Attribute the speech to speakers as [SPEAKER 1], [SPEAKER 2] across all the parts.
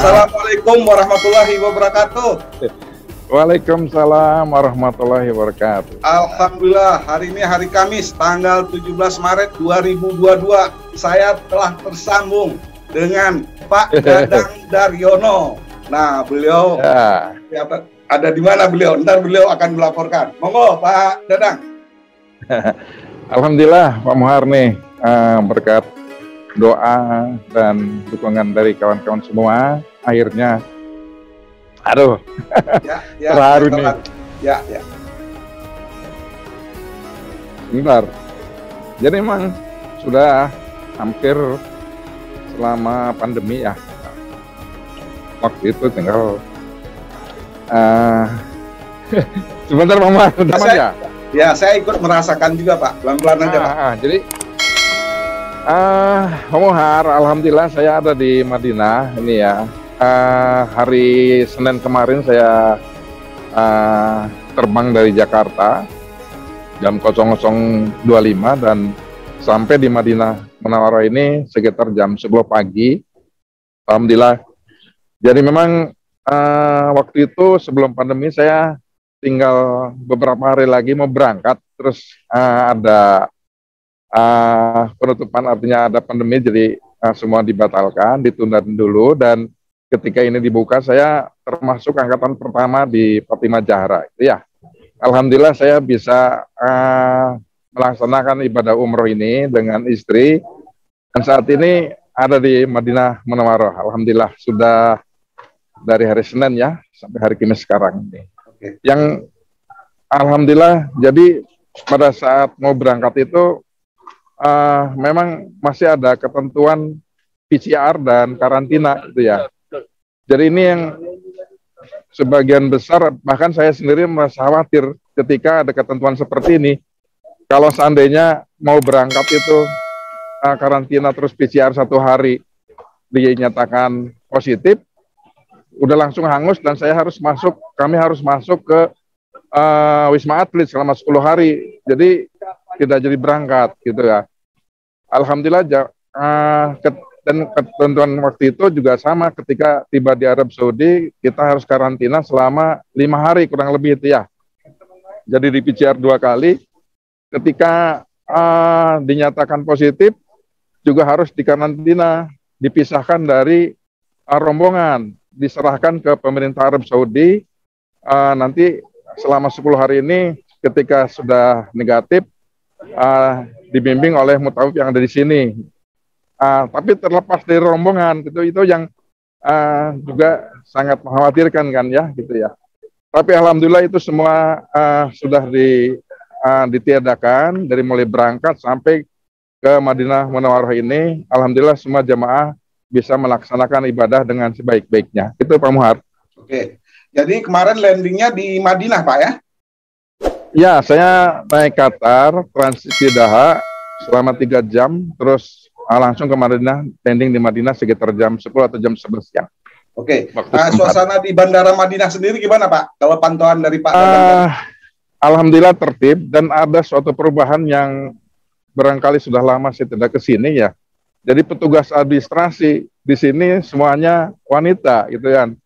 [SPEAKER 1] Assalamualaikum warahmatullahi wabarakatuh.
[SPEAKER 2] Waalaikumsalam warahmatullahi wabarakatuh.
[SPEAKER 1] Alhamdulillah, hari ini hari Kamis, tanggal 17 Maret 2022. Saya telah tersambung dengan Pak Dadang Daryono. Nah, beliau ada di mana beliau? Ntar beliau akan melaporkan. Monggo, Pak Dadang.
[SPEAKER 2] Alhamdulillah, Pak Muhar nih, berkat doa dan dukungan dari kawan-kawan semua, akhirnya terharu nih.
[SPEAKER 1] Ya.
[SPEAKER 2] Bentar. Jadi memang sudah hampir selama pandemi ya. Waktu itu tinggal sebentar Pak Muhar, ya.
[SPEAKER 1] Ya, saya ikut merasakan juga Pak. Pelan-pelan aja Pak.
[SPEAKER 2] Jadi Pak Muhar, alhamdulillah saya ada di Madinah ini ya. Hari Senin kemarin saya terbang dari Jakarta jam 00.25 dan sampai di Madinah Munawwarah ini sekitar jam 10 pagi. Alhamdulillah. Jadi memang waktu itu sebelum pandemi saya tinggal beberapa hari lagi mau berangkat, terus ada penutupan, artinya ada pandemi, jadi semua dibatalkan, ditunda dulu, dan ketika ini dibuka saya termasuk angkatan pertama di Fatimah Zahra itu ya. Alhamdulillah saya bisa melaksanakan ibadah umroh ini dengan istri, dan saat ini ada di Madinah Munawwarah. Alhamdulillah sudah dari hari Senin ya sampai hari Kamis sekarang ini. Yang alhamdulillah, jadi pada saat mau berangkat itu memang masih ada ketentuan PCR dan karantina itu ya. Jadi ini yang sebagian besar, bahkan saya sendiri merasa khawatir ketika ada ketentuan seperti ini. Kalau seandainya mau berangkat itu karantina terus PCR 1 hari dinyatakan positif, udah langsung hangus dan kami harus masuk ke Wisma Atlet selama 10 hari. Jadi tidak jadi berangkat gitu ya. Alhamdulillah dan ketentuan waktu itu juga sama, ketika tiba di Arab Saudi kita harus karantina selama 5 hari kurang lebih itu ya. Jadi di PCR 2 kali, ketika dinyatakan positif juga harus dikarantina, dipisahkan dari rombongan, diserahkan ke pemerintah Arab Saudi. Nanti selama 10 hari ini ketika sudah negatif dibimbing oleh mutawif yang ada di sini. Tapi terlepas dari rombongan itu yang juga sangat mengkhawatirkan kan ya gitu ya. Tapi alhamdulillah itu semua sudah ditiadakan dari mulai berangkat sampai ke Madinah Munawwarah ini. Alhamdulillah semua jamaah bisa melaksanakan ibadah dengan sebaik-baiknya. Itu Pak Muhar.
[SPEAKER 1] Oke. Jadi kemarin landingnya di Madinah Pak ya?
[SPEAKER 2] Ya, saya naik Qatar, transit di Daha selama 3 jam, terus langsung ke Madinah, landing di Madinah sekitar jam 10 atau jam 11 siang.
[SPEAKER 1] Oke. Suasana di Bandara Madinah sendiri gimana Pak? Kalau pantauan dari Pak
[SPEAKER 2] Alhamdulillah tertib, dan ada suatu perubahan yang barangkali sudah lama saya tidak ke sini ya. Jadi petugas administrasi di sini semuanya wanita gitu kan.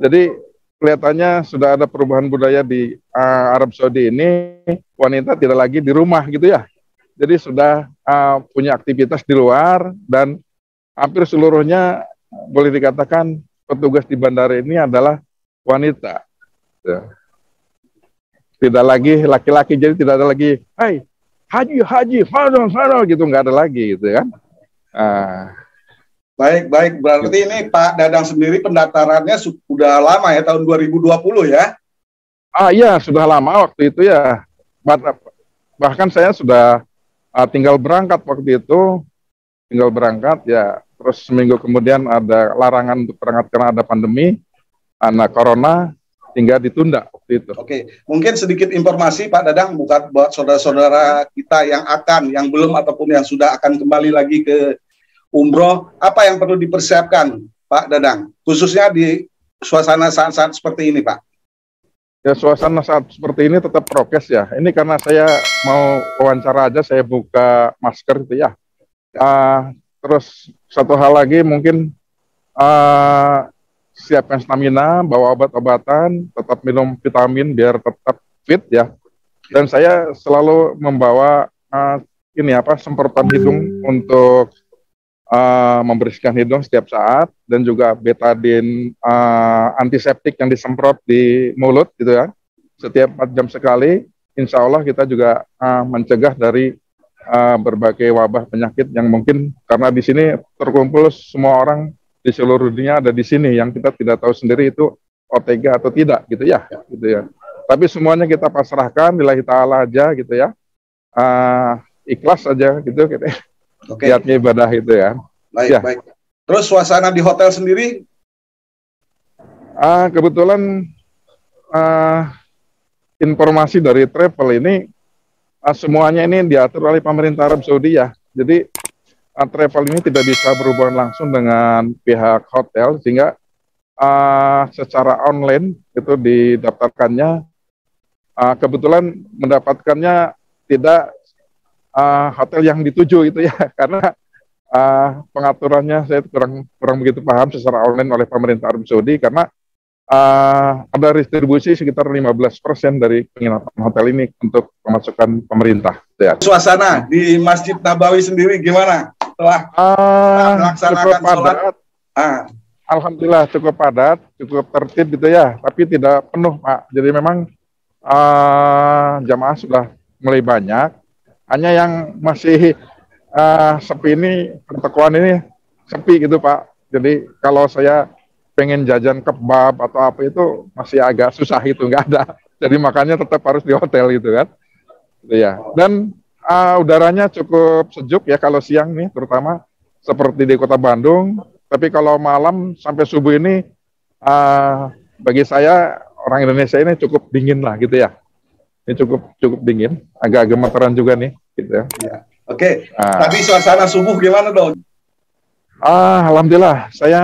[SPEAKER 2] Jadi kelihatannya sudah ada perubahan budaya di Arab Saudi ini, wanita tidak lagi di rumah gitu ya. Jadi sudah punya aktivitas di luar, dan hampir seluruhnya boleh dikatakan petugas di bandara ini adalah wanita. Ya. Tidak lagi laki-laki, jadi tidak ada lagi, hai, haji, fado gitu, nggak ada lagi gitu kan.
[SPEAKER 1] Baik. Berarti ini Pak Dadang sendiri pendaftarannya sudah lama ya, tahun 2020 ya?
[SPEAKER 2] Iya, sudah lama waktu itu ya. Bahkan saya sudah tinggal berangkat waktu itu, ya. Terus seminggu kemudian ada larangan untuk berangkat karena ada pandemi, corona, hingga ditunda waktu itu.
[SPEAKER 1] Oke, mungkin sedikit informasi Pak Dadang buat saudara-saudara kita yang belum ataupun yang sudah akan kembali lagi ke umroh, apa yang perlu dipersiapkan Pak Dadang, khususnya di suasana saat-saat seperti ini Pak?
[SPEAKER 2] Ya, suasana saat seperti ini tetap prokes ya. Ini karena saya mau wawancara aja, saya buka masker itu ya. Terus satu hal lagi mungkin siapkan stamina, bawa obat-obatan, tetap minum vitamin biar tetap fit ya. Dan saya selalu membawa semprotan hidung untuk membersihkan hidung setiap saat, dan juga betadine antiseptik yang disemprot di mulut gitu ya. Setiap 4 jam sekali, insya Allah kita juga mencegah dari berbagai wabah penyakit yang mungkin, karena di sini terkumpul semua orang di seluruh dunia ada di sini, yang kita tidak tahu sendiri itu OTG atau tidak gitu ya. Tapi semuanya kita pasrahkan lillahi ta'ala aja gitu ya. Ikhlas aja gitu. Niatnya ibadah itu ya.
[SPEAKER 1] Baik, ya. Baik. Terus suasana di hotel sendiri?
[SPEAKER 2] Kebetulan informasi dari travel ini semuanya ini diatur oleh pemerintah Arab Saudi ya. Jadi travel ini tidak bisa berhubungan langsung dengan pihak hotel, sehingga secara online itu didaftarkannya. Kebetulan mendapatkannya tidak hotel yang dituju itu ya, karena pengaturannya saya kurang begitu paham secara online oleh pemerintah Arab Saudi, karena ada distribusi sekitar 15% dari penginapan hotel ini untuk pemasukan pemerintah. Ya.
[SPEAKER 1] Suasana di Masjid Nabawi sendiri gimana setelah melaksanakan sholat?
[SPEAKER 2] Alhamdulillah cukup padat, cukup tertib gitu ya, tapi tidak penuh Pak. Jadi memang jamaah sudah mulai banyak, hanya yang masih sepi ini, pertokoan ini sepi gitu Pak. Jadi kalau saya pengen jajan kebab atau apa itu masih agak susah, itu nggak ada. Jadi makanya tetap harus di hotel gitu kan. Ya. Dan udaranya cukup sejuk ya kalau siang nih, terutama seperti di Kota Bandung. Tapi kalau malam sampai subuh ini bagi saya orang Indonesia ini cukup dingin lah gitu ya. Ini cukup dingin, agak gemeteran juga nih gitu ya.
[SPEAKER 1] Oke. Tadi suasana subuh gimana dong?
[SPEAKER 2] Alhamdulillah, saya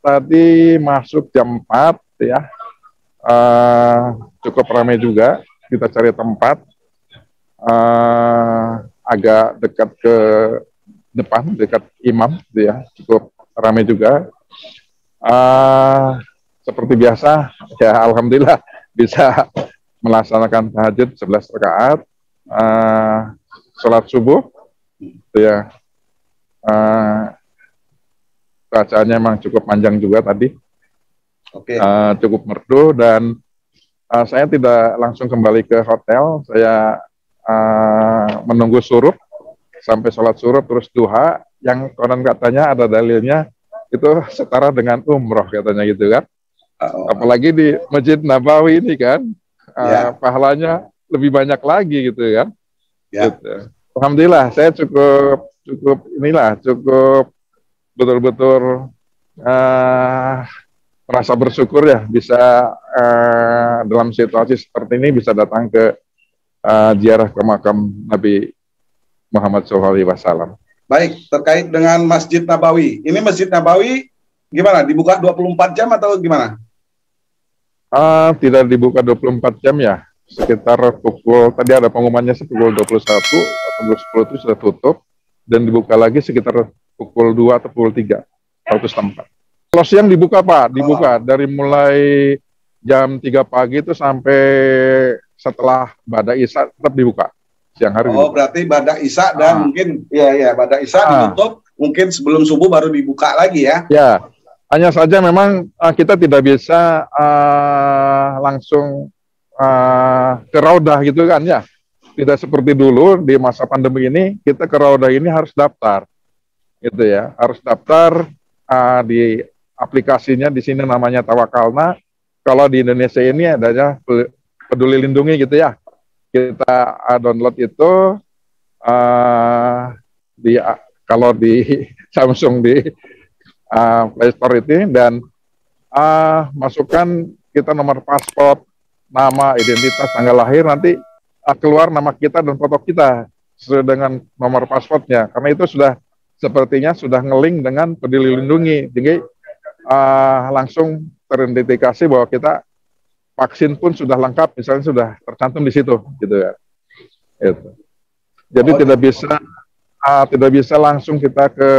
[SPEAKER 2] tadi masuk jam 4 ya, cukup ramai juga. Kita cari tempat agak dekat ke depan, dekat imam, gitu ya, cukup ramai juga. Seperti biasa, ya Alhamdulillah bisa melaksanakan tahajud 11 rakaat, sholat subuh, gitu ya. Bacaannya memang cukup panjang juga tadi, cukup merdu, dan saya tidak langsung kembali ke hotel. Saya menunggu syuruk sampai sholat syuruk, terus duha, yang konon katanya ada dalilnya itu setara dengan umroh katanya gitu kan. Apalagi di Masjid Nabawi ini kan, pahalanya lebih banyak lagi gitu kan. Gitu. Alhamdulillah saya cukup betul-betul merasa bersyukur ya bisa dalam situasi seperti ini bisa datang ke ziarah ke makam Nabi Muhammad SAW.
[SPEAKER 1] Baik, terkait dengan Masjid Nabawi. Ini Masjid Nabawi gimana? Dibuka 24 jam atau gimana?
[SPEAKER 2] Tidak dibuka 24 jam ya. Sekitar pukul, tadi ada pengumumannya pukul 21 atau 10 itu sudah tutup, dan dibuka lagi sekitar pukul 2 atau pukul 3 waktu setempat. Kalau siang dibuka Pak, dibuka dari mulai jam 3 pagi itu sampai setelah Bada Isya tetap dibuka. Siang hari dibuka.
[SPEAKER 1] Berarti Bada Isya dan mungkin Bada Isya ditutup, mungkin sebelum subuh baru dibuka lagi ya.
[SPEAKER 2] Ya, hanya saja memang kita tidak bisa langsung ke Raudah gitu kan ya. Tidak seperti dulu di masa pandemi ini, kita ke Raudah ini harus daftar. Gitu ya, harus daftar di aplikasinya, di sini namanya Tawakalna. Kalau di Indonesia ini adanya Peduli Lindungi gitu ya. Kita download itu kalau di Samsung di Play Store itu, dan masukkan kita nomor paspor, nama, identitas, tanggal lahir, nanti keluar nama kita dan foto kita sesuai dengan nomor paspornya, karena itu sepertinya sudah ngeling dengan Peduli Lindungi, jadi langsung teridentifikasi bahwa kita vaksin pun sudah lengkap, misalnya sudah tercantum di situ, gitu ya. Gitu. Jadi tidak bisa langsung kita ke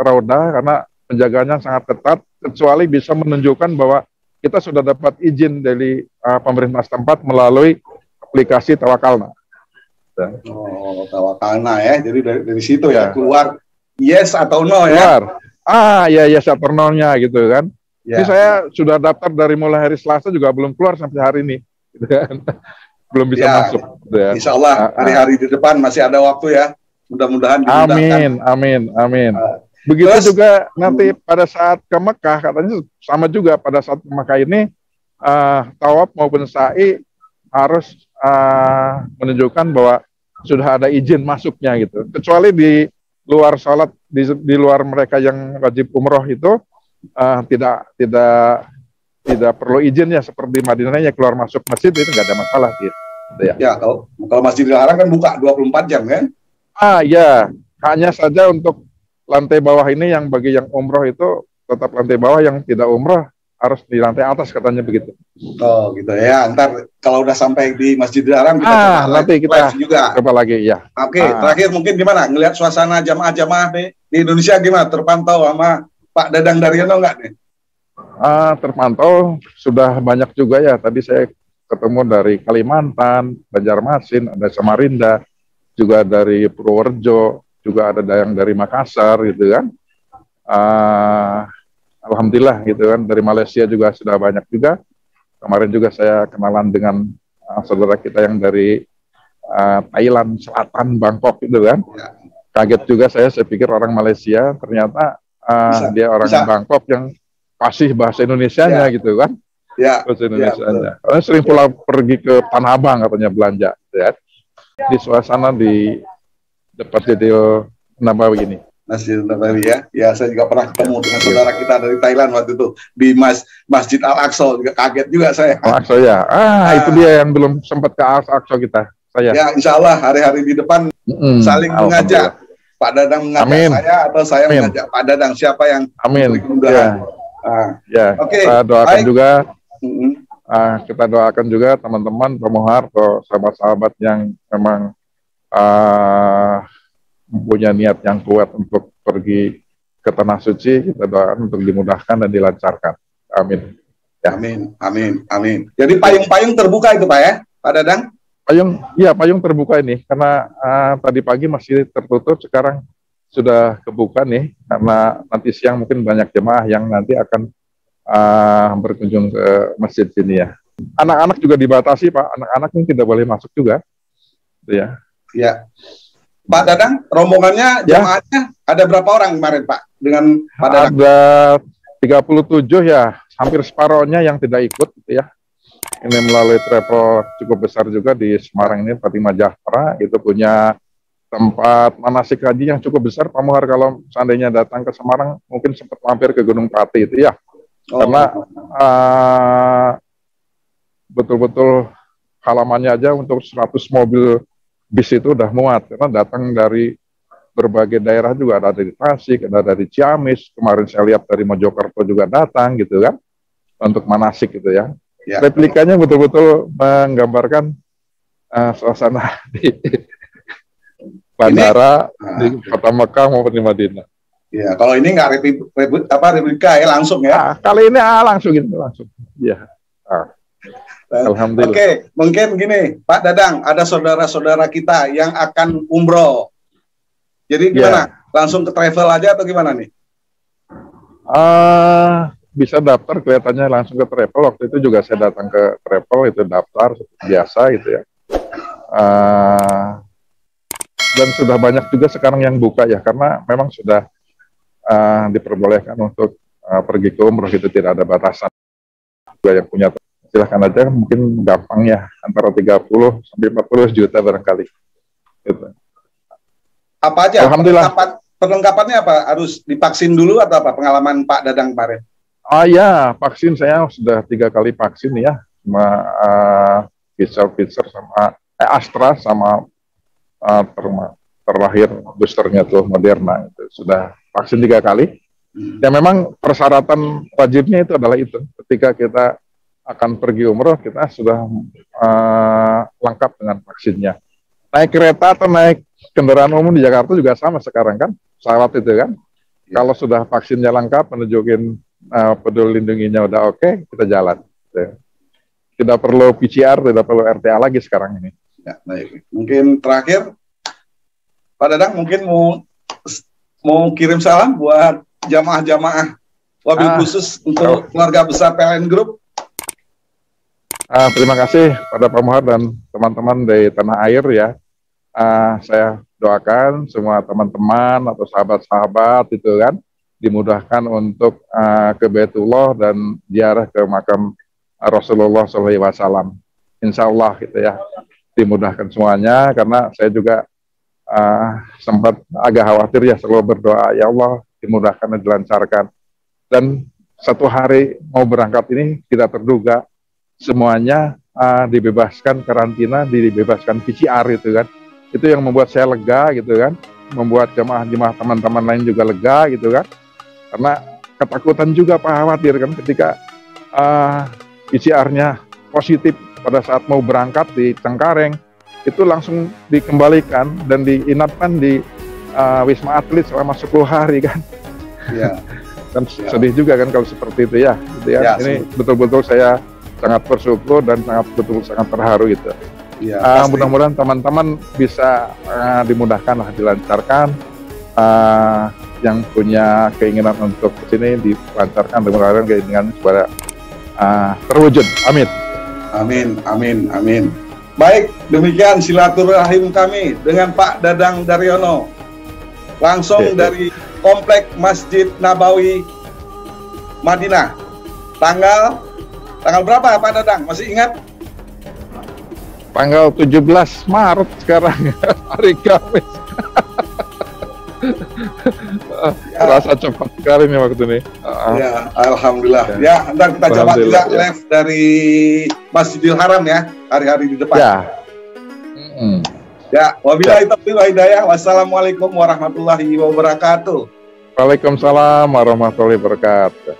[SPEAKER 2] Raudah karena penjagaannya sangat ketat, kecuali bisa menunjukkan bahwa kita sudah dapat izin dari pemerintah setempat melalui aplikasi Tawakalna.
[SPEAKER 1] Oh, Tawakalna ya. Jadi dari situ ya keluar yes atau no
[SPEAKER 2] keluar. Ya. Yes atau no-nya gitu kan. Ini saya sudah daftar dari mulai hari Selasa juga belum keluar sampai hari ini. Gitu kan. Belum bisa masuk. Gitu ya.
[SPEAKER 1] Insya Allah hari-hari di depan masih ada waktu ya. Mudah-mudahan dimudahkan.
[SPEAKER 2] Amin. Begitu terus, juga nanti pada saat ke Mekah, katanya sama juga pada saat ke Mekah ini, tawaf maupun sa'i harus menunjukkan bahwa sudah ada izin masuknya gitu. Kecuali di luar sholat, di luar mereka yang wajib umroh itu tidak perlu izin ya, seperti Madinahnya keluar masuk masjid itu nggak ada masalah gitu.
[SPEAKER 1] Ya, kalau Masjidil Haram kan buka 24 jam kan?
[SPEAKER 2] Ya, hanya saja untuk lantai bawah ini yang bagi yang umroh itu tetap lantai bawah, yang tidak umroh harus di lantai atas katanya begitu.
[SPEAKER 1] Oh gitu ya. Ntar kalau udah sampai di Masjidil Haram kita
[SPEAKER 2] nanti kita coba lagi ya.
[SPEAKER 1] Oke, terakhir mungkin gimana ngelihat suasana jamaah-jamaah di Indonesia gimana? Terpantau sama Pak Dadang Daryono nggak nih?
[SPEAKER 2] Terpantau sudah banyak juga ya. Tadi saya ketemu dari Kalimantan, Banjarmasin, ada Samarinda, juga dari Purworejo, juga ada yang dari Makassar gitu kan. Alhamdulillah gitu kan, dari Malaysia juga sudah banyak juga. Kemarin juga saya kenalan dengan saudara kita yang dari Thailand Selatan, Bangkok gitu kan. Kaget juga saya pikir orang Malaysia, ternyata dia orang Bangkok yang fasih bahasa Indonesianya gitu kan. Bahasa Indonesianya. Karena sering pula pergi ke Tanah Abang katanya belanja ya. Di suasana di dekat Masjidil Nabawi ini.
[SPEAKER 1] Masjidil Nabawi ya. Ya, saya juga pernah ketemu dengan saudara kita dari Thailand waktu itu di Masjid Al-Aqsa, juga kaget juga saya.
[SPEAKER 2] Al-Aqsa ya. Itu dia yang belum sempat ke Al-Aqsa kita.
[SPEAKER 1] Ya, insya Allah hari-hari di depan saling mengajak. Pak Dadang mengajak saya atau saya mengajak Pak Dadang, siapa yang
[SPEAKER 2] Oke. Kita doakan juga. Kita doakan juga teman-teman pemuhar atau sahabat-sahabat yang memang mempunyai niat yang kuat untuk pergi ke tanah suci, kita doakan untuk dimudahkan dan dilancarkan. Amin.
[SPEAKER 1] Ya. Amin. Jadi payung-payung terbuka itu Pak ya, Pak Dadang?
[SPEAKER 2] Payung terbuka ini karena tadi pagi masih tertutup, sekarang sudah kebuka nih karena nanti siang mungkin banyak jemaah yang nanti akan berkunjung ke masjid sini ya. Anak-anak juga dibatasi Pak, anak-anak ini tidak boleh masuk juga. Ya.
[SPEAKER 1] Pak Dadang, rombongannya jemaahnya ada berapa orang kemarin Pak dengan Pak Dadang?
[SPEAKER 2] Ada 37 ya, hampir separohnya yang tidak ikut gitu ya. Ini melalui travel cukup besar juga di Semarang ini, Fatimah Jahtera, itu punya tempat manasik haji yang cukup besar. Pemuhar kalau seandainya datang ke Semarang mungkin sempat mampir ke Gunung Pati itu ya. Karena betul-betul halamannya aja untuk 100 mobil bis itu udah muat, karena datang dari berbagai daerah juga, ada dari Tasik, ada dari Ciamis, kemarin saya lihat dari Mojokerto juga datang gitu kan, untuk manasik gitu ya. Replikanya betul-betul menggambarkan suasana di bandara di kota Mekah maupun di Madinah.
[SPEAKER 1] Ya, kalau ini nggak replika ya, langsung ya?
[SPEAKER 2] Kali ini langsung gitu, langsung. Iya. Alhamdulillah.
[SPEAKER 1] Oke, mungkin gini, Pak Dadang, ada saudara-saudara kita yang akan umroh. Jadi gimana? Langsung ke travel aja atau gimana nih?
[SPEAKER 2] Bisa daftar, kelihatannya langsung ke travel. Waktu itu juga saya datang ke travel, itu daftar seperti biasa gitu ya. Dan sudah banyak juga sekarang yang buka ya, karena memang sudah diperbolehkan untuk pergi ke umroh, itu tidak ada batasan. Juga yang punya silahkan aja, mungkin gampang ya, antara 30 sampai 40 juta barangkali. Gitu.
[SPEAKER 1] Apa aja? Alhamdulillah. Perlengkapannya apa? Harus divaksin dulu atau apa? Pengalaman Pak Dadang kemarin?
[SPEAKER 2] Ya, vaksin saya sudah 3 kali vaksin ya, sama Pfizer sama Astra sama terakhir boosternya tuh Moderna, itu sudah vaksin 3 kali. Ya memang persyaratan wajibnya itu adalah itu. Ketika kita akan pergi umroh, kita sudah lengkap dengan vaksinnya. Naik kereta atau naik kendaraan umum di Jakarta juga sama sekarang kan, pesawat itu kan. Kalau sudah vaksinnya lengkap, menunjukin peduli lindunginya udah oke, kita jalan. Tidak perlu PCR, tidak perlu RTA lagi sekarang ini.
[SPEAKER 1] Ya, baik. Mungkin terakhir, Pak Dadang mungkin mau kirim salam buat jamaah-jamaah wabil khusus untuk keluarga besar PLN Group.
[SPEAKER 2] Terima kasih pada Pak Muhar dan teman-teman dari tanah air ya. Saya doakan semua teman-teman atau sahabat-sahabat itu kan dimudahkan untuk ke Baitullah dan ziarah ke makam Rasulullah SAW. Insya Allah gitu ya, dimudahkan semuanya, karena saya juga sempat agak khawatir ya, selalu berdoa, ya Allah dimudahkan dan dilancarkan. Dan satu hari mau berangkat ini tidak terduga, semuanya dibebaskan karantina, dibebaskan PCR itu kan. Itu yang membuat saya lega gitu kan, membuat jemaah-jemaah teman-teman lain juga lega gitu kan. Karena ketakutan juga Pak, khawatir kan ketika PCR-nya positif pada saat mau berangkat di Cengkareng, itu langsung dikembalikan dan diinapkan di Wisma Atlet selama 10 hari kan. Ya. Dan sedih juga kan kalau seperti itu ya. Gitu ya. Ini betul-betul saya sangat bersyukur dan sangat terharu gitu. Ya, mudah-mudahan teman-teman bisa dimudahkan lah, dilancarkan. Yang punya keinginan untuk kesini dilancarkan, dimudahkan keinginan supaya terwujud. Amin.
[SPEAKER 1] Amin, amin, amin. Baik, demikian silaturahim kami dengan Pak Dadang Daryono, langsung dari Komplek Masjid Nabawi Madinah. Tanggal berapa Pak Dadang? Masih ingat?
[SPEAKER 2] Tanggal 17 Maret sekarang, hari Kamis. Terasa cepat sekali nih waktu ini.
[SPEAKER 1] Ya, alhamdulillah. Ya, ntar kita coba juga live dari Masjidil Haram ya, hari-hari di depan.
[SPEAKER 2] Ya.
[SPEAKER 1] Ya, wabillahi taufiq wal hidayah. Wassalamualaikum warahmatullahi wabarakatuh.
[SPEAKER 2] Waalaikumsalam warahmatullahi wabarakatuh.